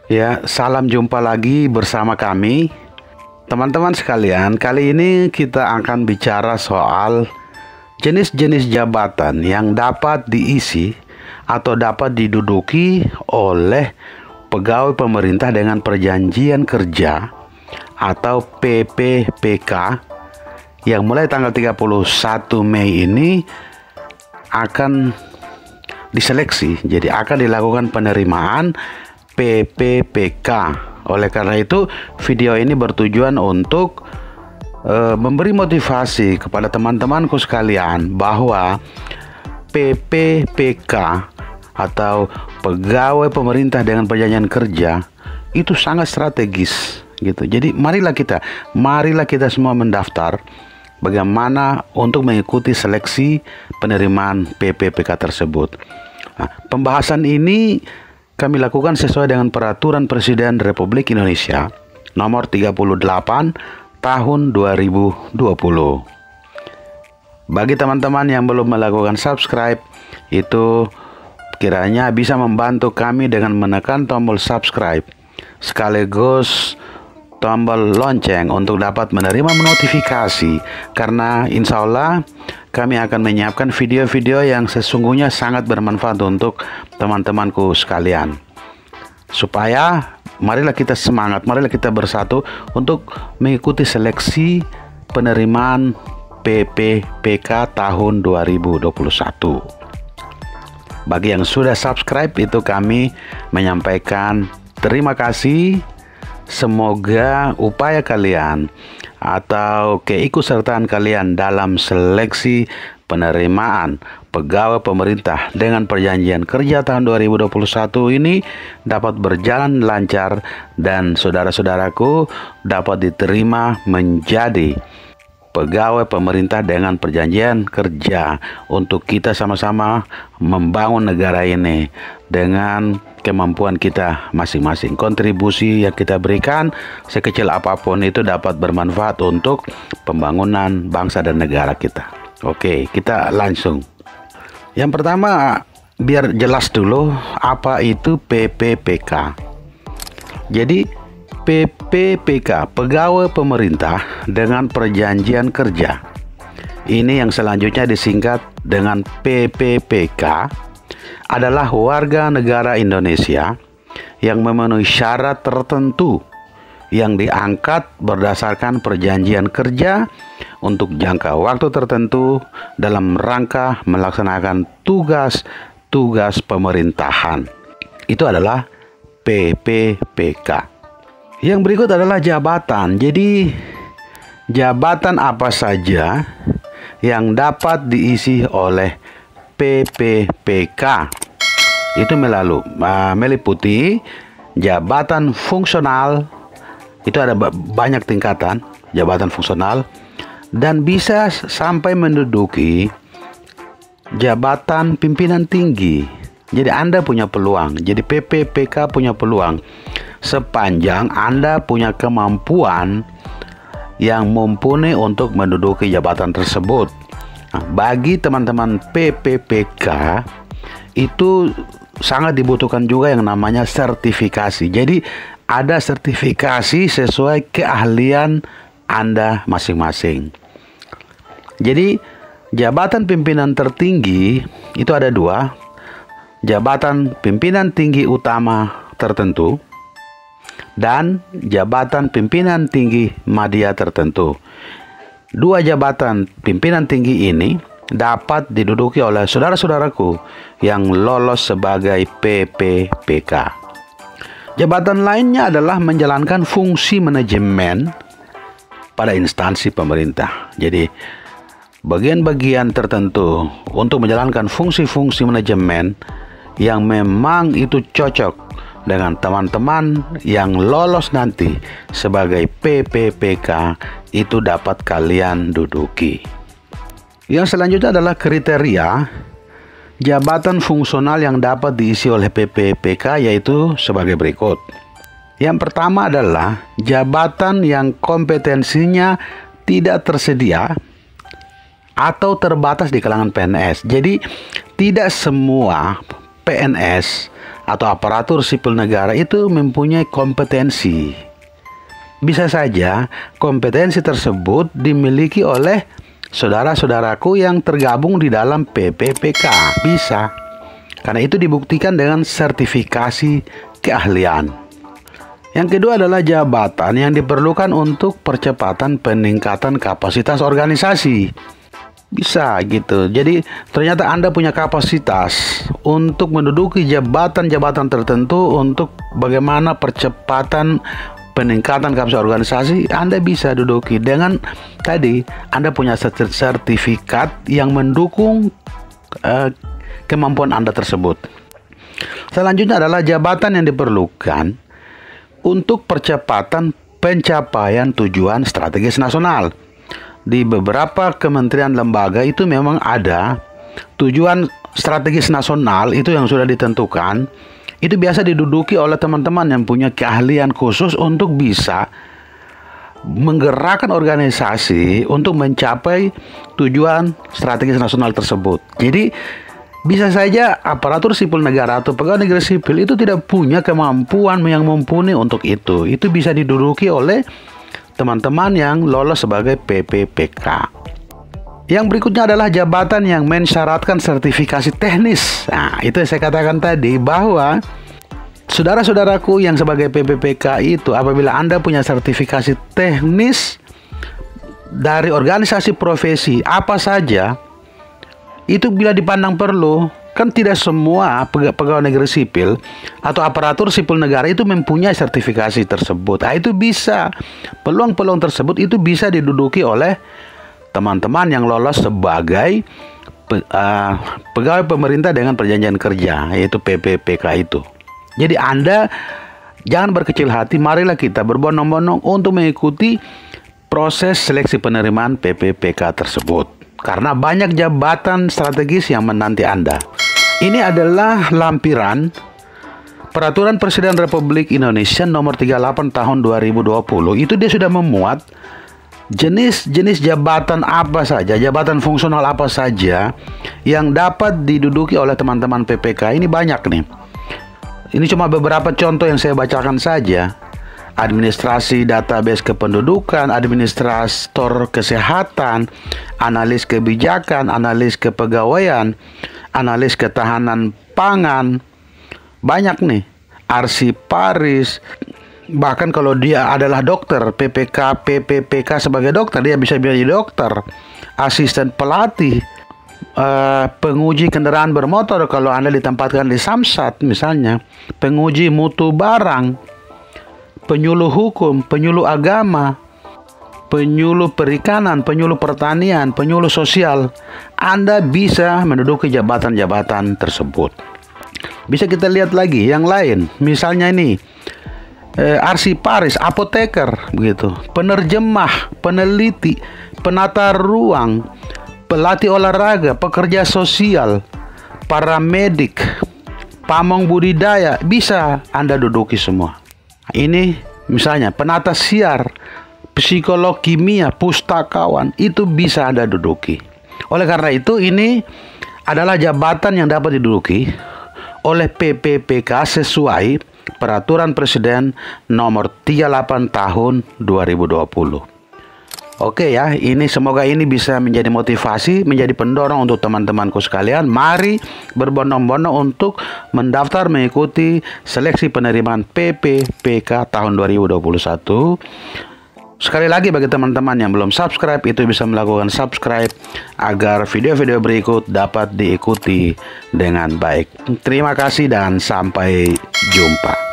Ya, salam jumpa lagi bersama kami. Teman-teman sekalian, kali ini kita akan bicara soal jenis-jenis jabatan yang dapat diisi atau dapat diduduki oleh pegawai pemerintah dengan perjanjian kerja atau PPPK yang mulai tanggal 31 Mei ini akan diseleksi. Jadi akan dilakukan penerimaan PPPK. Oleh karena itu, video ini bertujuan untuk memberi motivasi kepada teman-temanku sekalian bahwa PPPK atau pegawai pemerintah dengan perjanjian kerja itu sangat strategis gitu. Jadi marilah kita semua mendaftar bagaimana untuk mengikuti seleksi penerimaan PPPK tersebut. Nah, pembahasan ini kami lakukan sesuai dengan Peraturan Presiden Republik Indonesia Nomor 38 Tahun 2020. Bagi teman-teman yang belum melakukan subscribe, itu kiranya bisa membantu kami dengan menekan tombol subscribe sekaligus tombol lonceng untuk dapat menerima notifikasi, karena insya Allah kami akan menyiapkan video-video yang sesungguhnya sangat bermanfaat untuk teman-temanku sekalian. Supaya marilah kita semangat, marilah kita bersatu untuk mengikuti seleksi penerimaan PPPK tahun 2021. Bagi yang sudah subscribe, itu kami menyampaikan terima kasih. Semoga upaya kalian atau keikutsertaan kalian dalam seleksi penerimaan pegawai pemerintah dengan perjanjian kerja tahun 2021 ini dapat berjalan lancar dan saudara-saudaraku dapat diterima menjadi pegawai pemerintah dengan perjanjian kerja untuk kita sama-sama membangun negara ini dengan kemampuan kita masing-masing. Kontribusi yang kita berikan sekecil apapun itu dapat bermanfaat untuk pembangunan bangsa dan negara kita. Oke, kita langsung. Yang pertama, biar jelas dulu apa itu PPPK. Jadi PPPK, pegawai pemerintah dengan perjanjian kerja. Ini yang selanjutnya disingkat dengan PPPK, adalah warga negara Indonesia yang memenuhi syarat tertentu yang diangkat berdasarkan perjanjian kerja untuk jangka waktu tertentu dalam rangka melaksanakan tugas-tugas pemerintahan. Itu adalah PPPK. Yang berikut adalah jabatan. Jadi jabatan apa saja yang dapat diisi oleh PPPK itu meliputi jabatan fungsional, itu ada banyak tingkatan jabatan fungsional, dan bisa sampai menduduki jabatan pimpinan tinggi. Jadi Anda punya peluang, jadi PPPK punya peluang sepanjang Anda punya kemampuan yang mumpuni untuk menduduki jabatan tersebut. Nah, bagi teman-teman PPPK itu sangat dibutuhkan juga yang namanya sertifikasi. Jadi ada sertifikasi sesuai keahlian Anda masing-masing. Jadi jabatan pimpinan tertinggi itu ada dua. Jabatan pimpinan tinggi utama tertentu dan jabatan pimpinan tinggi media tertentu. Dua jabatan pimpinan tinggi ini dapat diduduki oleh saudara-saudaraku yang lolos sebagai PPPK. Jabatan lainnya adalah menjalankan fungsi manajemen pada instansi pemerintah. Jadi bagian-bagian tertentu untuk menjalankan fungsi-fungsi manajemen yang memang itu cocok dengan teman-teman yang lolos nanti sebagai PPPK, itu dapat kalian duduki. Yang selanjutnya adalah kriteria jabatan fungsional yang dapat diisi oleh PPPK, yaitu sebagai berikut. Yang pertama adalah jabatan yang kompetensinya tidak tersedia atau terbatas di kalangan PNS. Jadi tidak semua PNS atau aparatur sipil negara itu mempunyai kompetensi. Bisa saja kompetensi tersebut dimiliki oleh saudara-saudaraku yang tergabung di dalam PPPK. Bisa. Karena itu dibuktikan dengan sertifikasi keahlian. Yang kedua adalah jabatan yang diperlukan untuk percepatan peningkatan kapasitas organisasi. Bisa gitu. Jadi ternyata Anda punya kapasitas untuk menduduki jabatan-jabatan tertentu untuk bagaimana percepatan peningkatan kapasitas organisasi. Anda bisa duduki dengan tadi Anda punya sertifikat yang mendukung kemampuan Anda tersebut. Selanjutnya adalah jabatan yang diperlukan untuk percepatan pencapaian tujuan strategis nasional. Di beberapa kementerian lembaga itu memang ada tujuan strategis nasional itu yang sudah ditentukan. Itu biasa diduduki oleh teman-teman yang punya keahlian khusus untuk bisa menggerakkan organisasi untuk mencapai tujuan strategis nasional tersebut. Jadi bisa saja aparatur sipil negara atau pegawai negeri sipil itu tidak punya kemampuan yang mumpuni untuk itu. Itu bisa diduduki oleh teman-teman yang lolos sebagai PPPK. Yang berikutnya adalah jabatan yang mensyaratkan sertifikasi teknis. Nah, itu yang saya katakan tadi bahwa saudara-saudaraku yang sebagai PPPK itu apabila Anda punya sertifikasi teknis dari organisasi profesi apa saja, itu bila dipandang perlu. Kan tidak semua pegawai negeri sipil atau aparatur sipil negara itu mempunyai sertifikasi tersebut. Nah, itu bisa, peluang-peluang tersebut itu bisa diduduki oleh teman-teman yang lolos sebagai pegawai pemerintah dengan perjanjian kerja, yaitu PPPK itu. Jadi Anda jangan berkecil hati, marilah kita berbondong-bondong untuk mengikuti proses seleksi penerimaan PPPK tersebut. Karena banyak jabatan strategis yang menanti Anda. Ini adalah lampiran Peraturan Presiden Republik Indonesia Nomor 38 Tahun 2020. Itu dia sudah memuat jenis-jenis jabatan apa saja, jabatan fungsional apa saja yang dapat diduduki oleh teman-teman PPK. Ini banyak nih. Ini cuma beberapa contoh yang saya bacakan saja. Administrasi database kependudukan, administrator kesehatan, analis kebijakan, analis kepegawaian, analis ketahanan pangan. Banyak nih. Arsiparis. Bahkan kalau dia adalah dokter, PPPK sebagai dokter, dia bisa menjadi dokter. Asisten pelatih, penguji kendaraan bermotor kalau Anda ditempatkan di Samsat misalnya, penguji mutu barang, penyuluh hukum, penyuluh agama, penyuluh perikanan, penyuluh pertanian, penyuluh sosial. Anda bisa menduduki jabatan-jabatan tersebut. Bisa kita lihat lagi yang lain, misalnya ini arsiparis, apoteker, begitu, penerjemah, peneliti, penata ruang, pelatih olahraga, pekerja sosial, paramedik, pamong budidaya, bisa Anda duduki semua. Ini misalnya penata siar, psikolog kimia, pustakawan, itu bisa Anda duduki. Oleh karena itu ini adalah jabatan yang dapat diduduki oleh PPPK sesuai Peraturan Presiden Nomor 38 Tahun 2020. Oke ya, ini semoga ini bisa menjadi motivasi, menjadi pendorong untuk teman-temanku sekalian. Mari berbondong-bondong untuk mendaftar mengikuti seleksi penerimaan PPPK tahun 2021. Sekali lagi bagi teman-teman yang belum subscribe, itu bisa melakukan subscribe agar video-video berikut dapat diikuti dengan baik. Terima kasih dan sampai jumpa.